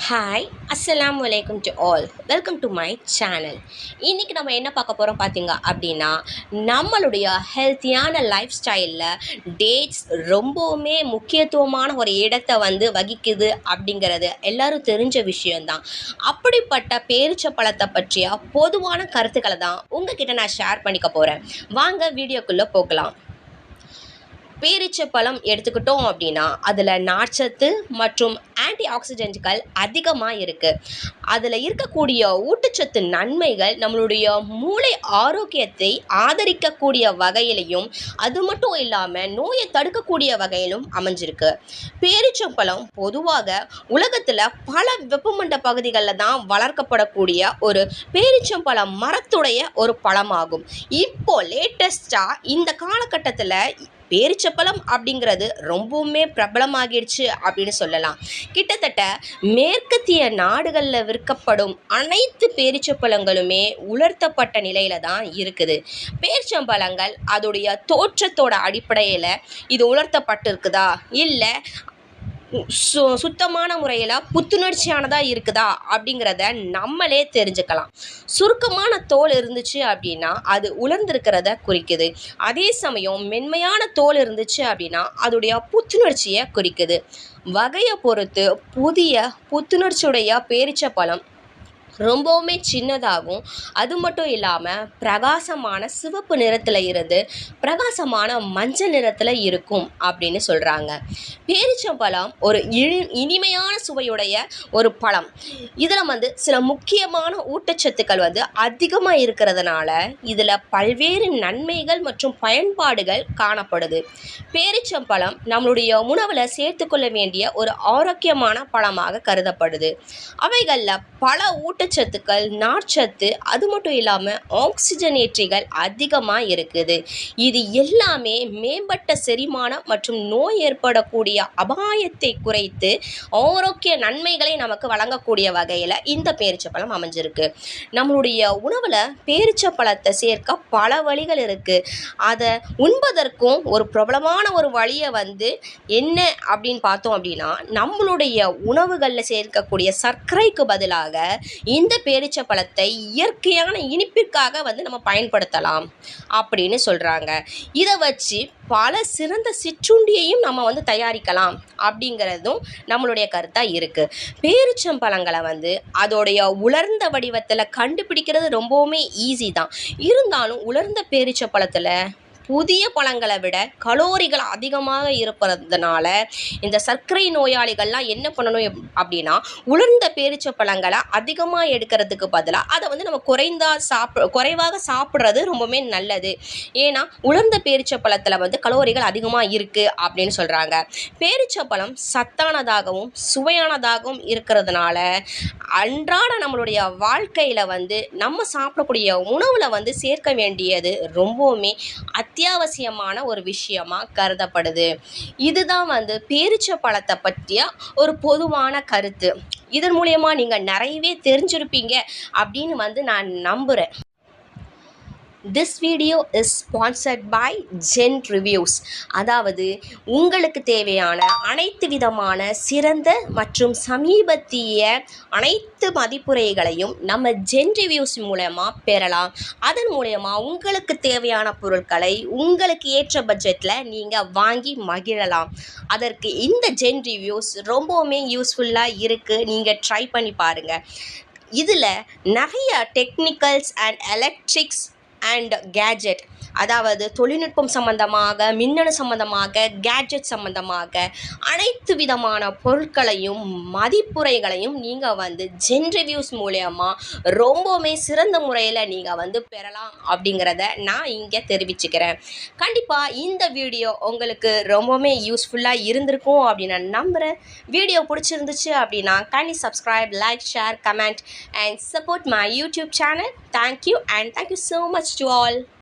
Hi அஸ்ஸலாமு அலைக்கும் to all welcome to my channel. இன்றைக்கி நம்ம என்ன பார்க்க போகிறோம் பார்த்தீங்க அப்படின்னா, நம்மளுடைய ஹெல்த்தியான லைஃப் ஸ்டைலில் டேட்ஸ் ரொம்பவுமே முக்கியத்துவமான ஒரு இடத்தை வகிக்குது அப்படிங்கிறது எல்லாரும் தெரிஞ்ச விஷயந்தான். அப்படிப்பட்ட பேரிச்சம்பழத்தை பற்றிய பொதுவான கருத்துக்களை தான் உங்ககிட்ட நான் ஷேர் பண்ணிக்க போகிறேன். வாங்க வீடியோக்குள்ளே போகலாம். பேரீச்சம்பழம் எடுத்துக்கிட்டோம் அப்படின்னா அதில் நார்ச்சத்து மற்றும் ஆன்டி ஆக்சிடென்ட்கள் அதிகமாக இருக்குது. அதில் இருக்கக்கூடிய ஊட்டச்சத்து நன்மைகள் நம்மளுடைய மூளை ஆரோக்கியத்தை ஆதரிக்கக்கூடிய வகையிலையும், அது மட்டும் இல்லாமல் நோயை தடுக்கக்கூடிய வகையிலும் அமைஞ்சிருக்கு. பேரீச்சம்பழம் பொதுவாக உலகத்தில் பல வெப்பமண்ட பகுதிகளில் தான் வளர்க்கப்படக்கூடிய ஒரு பேரீச்சம்பழம் மரத்துடைய ஒரு பழமாகும். இப்போ லேட்டஸ்டாக இந்த காலகட்டத்தில் பேரிச்சம்பழம் அப்படிங்கிறது ரொம்பவுமே பிரபலமாகிடுச்சு அப்படின்னு சொல்லலாம். கிட்டத்தட்ட மேற்கத்திய நாடுகளில் விற்கப்படும் அனைத்து பேரிச்சம்பழங்களுமே உலர்த்தப்பட்ட நிலையில தான் இருக்குது. பேரிச்சம்பழங்கள் அதோடைய தோற்றத்தோட அடிப்படையில் இது உலர்த்தப்பட்டிருக்குதா இல்லை சுத்தமான முறையில் புத்துணர்ச்சியானதாக இருக்குதா அப்படிங்கிறத நம்மளே தெரிஞ்சுக்கலாம். சுருக்கமான தோல் இருந்துச்சு அப்படின்னா அது உலர்ந்திருக்கிறத குறிக்குது. அதே சமயம் மென்மையான தோல் இருந்துச்சு அப்படின்னா அதோடைய புத்துணர்ச்சியை குறிக்குது. வகையை பொறுத்து புதிய புத்துணர்ச்சியுடைய பேரிச்சம்பழம் ரொம்பவுமே சின்னதாகும். அது மட்டும் இல்லாமல் பிரகாசமான சிவப்பு நிறத்தில் இருந்து பிரகாசமான மஞ்சள் நிறத்தில் இருக்கும் அப்படின்னு சொல்கிறாங்க. பேரிச்சம்பழம் ஒரு இனிமையான சுவையுடைய ஒரு பழம். இதில் சில முக்கியமான ஊட்டச்சத்துக்கள் அதிகமாக இருக்கிறதுனால இதில் பல்வேறு நன்மைகள் மற்றும் பயன்பாடுகள் காணப்படுது. பேரிச்சம்பழம் நம்மளுடைய உணவில் சேர்த்துக்கொள்ள வேண்டிய ஒரு ஆரோக்கியமான பழமாக கருதப்படுது. அவைகளில் பல ஊட்டச்சத்துக்கள், நார்ச்சத்து, அது மட்டும் இல்லாமல் ஆக்சிஜனேற்றிகள் அதிகமாக இருக்குது. இது எல்லாமே மேம்பட்ட செரிமானம் மற்றும் நோய் ஏற்படக்கூடிய அபாயத்தை குறைத்து ஆரோக்கிய நன்மைகளை நமக்கு வழங்கக்கூடிய வகையில் இந்த பேரிச்சம்பழம் அமைஞ்சிருக்கு. நம்மளுடைய உணவில் பேரிச்சம்பழத்தை சேர்க்க பல வழிகள் இருக்குது. அதை உண்பதற்கும் ஒரு பிரபலமான ஒரு வழியை என்ன அப்படின்னு பார்த்தோம் அப்படின்னா, நம்மளுடைய உணவுகளில் சேர்க்கக்கூடிய சர்க்கரைக்கு பதிலாக இந்த பேரிச்சம்பழத்தை இயற்கையான இனிப்பிற்காக நம்ம பயன்படுத்தலாம் அப்படின்னு சொல்கிறாங்க. இதை வச்சு பல சிறந்த சிற்றுண்டியையும் நம்ம தயாரிக்கலாம் அப்படிங்கிறதும் நம்மளுடைய கருத்தாக இருக்குது. பேரிச்சம்பழங்களை அதோடைய உலர்ந்த வடிவத்தில் கண்டுபிடிக்கிறது ரொம்பவுமே ஈஸி தான். இருந்தாலும் உலர்ந்த பேரிச்சம்பழத்தில் புதிய பழங்களை விட கலோரிகள் அதிகமாக இருப்பதனால இந்த சர்க்கரை நோயாளிகள்லாம் என்ன பண்ணணும் அப்படின்னா, உலர்ந்த பேரிச்சம்பழங்களை அதிகமாக எடுக்கிறதுக்கு பதிலாக அதை நம்ம குறைவாக சாப்பிட்றது ரொம்பவுமே நல்லது. ஏன்னா உலர்ந்த பேரிச்சம்பழத்தில் கலோரிகள் அதிகமாக இருக்குது அப்படின்னு சொல்கிறாங்க. பேரிச்சம்பழம் சத்தானதாகவும் சுவையானதாகவும் இருக்கிறதுனால அன்றாட நம்மளுடைய வாழ்க்கையில் நம்ம சாப்பிடக்கூடிய உணவில் சேர்க்க வேண்டியது ரொம்பவுமே அத்தியாவசியமான ஒரு விஷயமா கருதப்படுது. இதுதான் பேரிச்சம்பழத்தை பற்றிய ஒரு பொதுவான கருத்து. இதன் மூலமா நீங்கள் நிறையவே தெரிஞ்சிருப்பீங்க அப்படின்னு நான் நம்புகிறேன். This video is sponsored by Gen Reviews. அதாவது உங்களுக்கு தேவையான அனைத்து விதமான சிறந்த மற்றும் சமீபத்திய அனைத்து மதிப்புரைகளையும் நம்ம Gen Reviews மூலமாக பெறலாம். அதன் மூலமா உங்களுக்கு தேவையான பொருட்களை உங்களுக்கு ஏற்ற பட்ஜெட்டில் நீங்கள் வாங்கி மகிழலாம். அதற்கு இந்த Gen Reviews ரொம்பவுமே யூஸ்ஃபுல்லாக இருக்குது. நீங்கள் ட்ரை பண்ணி பாருங்கள். இதில் நிறைய technicals and electrics and gadget, அதாவது தொழில்நுட்பம் சம்பந்தமாக, மின்னணு சம்பந்தமாக, கேட்ஜெட் சம்பந்தமாக அனைத்து விதமான பொருட்களையும் மதிப்புரைகளையும் நீங்கள் ஜென் ரிவ்யூஸ் மூலமா ரொம்பவுமே சிறந்த முறையில் நீங்கள் பெறலாம் அப்படிங்கிறத நான் இங்கே தெரிவிச்சுக்கிறேன். கண்டிப்பாக இந்த வீடியோ உங்களுக்கு ரொம்பவுமே யூஸ்ஃபுல்லாக இருந்திருக்கும் அப்படின்னு நான் நம்புகிறேன். வீடியோ பிடிச்சிருந்துச்சு அப்படின்னா kindly subscribe, like, share, comment and support my YouTube channel. Thank you and thank you so much to all.